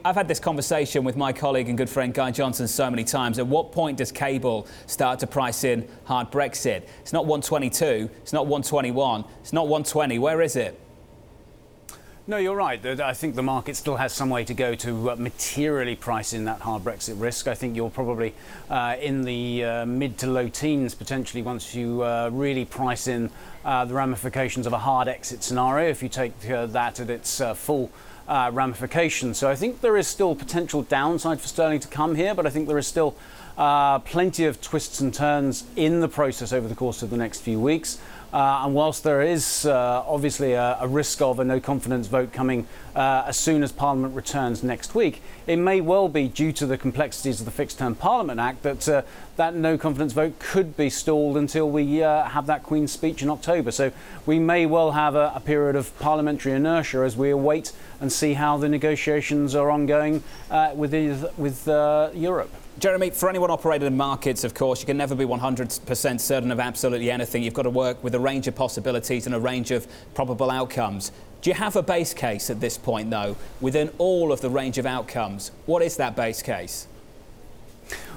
I've had this conversation with my colleague and good friend Guy Johnson so many times. At what point does cable start to price in hard Brexit? It's not 122, it's not 121, it's not 120. Where is it? No, you're right. I think the market still has some way to go to materially price in that hard Brexit risk. I think you're probably in the mid to low teens potentially once you really price in the ramifications of a hard exit scenario, if you take that at its full ramifications. So I think there is still potential downside for sterling to come here, but I think there is still plenty of twists and turns in the process over the course of the next few weeks. And whilst there is obviously a risk of a no confidence vote coming as soon as Parliament returns next week, it may well be, due to the complexities of the Fixed Term Parliament Act, that that no confidence vote could be stalled until we have that Queen's speech in October. So we may well have a period of parliamentary inertia as we await and see how the negotiations are ongoing with Europe. Jeremy, for anyone operating in markets, of course, you can never be 100% certain of absolutely anything. You've got to work with a range of possibilities and a range of probable outcomes. Do you have a base case at this point, though, within all of the range of outcomes? What is that base case?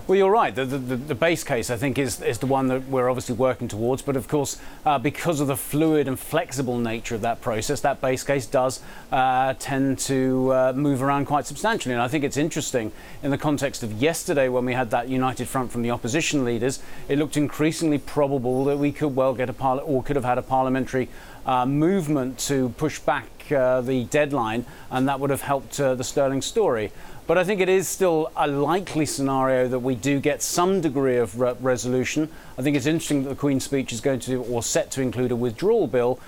Well, you're right. The base case, I think, is the one that we're obviously working towards. But of course, because of the fluid and flexible nature of that process, that base case does tend to move around quite substantially. And I think it's interesting in the context of yesterday, when we had that united front from the opposition leaders, it looked increasingly probable that we could well get could have had a parliamentary movement to push back the deadline, and that would have helped the sterling story. But I think it is still a likely scenario that we do get some degree of resolution. I think it's interesting that the Queen's speech is going to, or set to, include a withdrawal bill.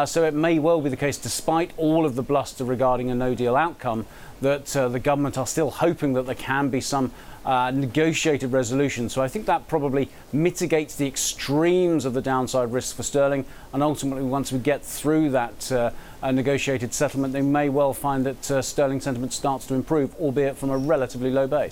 So it may well be the case, despite all of the bluster regarding a no-deal outcome, that the government are still hoping that there can be some negotiated resolution. So I think that probably mitigates the extremes of the downside risk for sterling. And ultimately, once we get through that negotiated settlement, they may well find that sterling sentiment starts to improve, albeit from a relatively low base.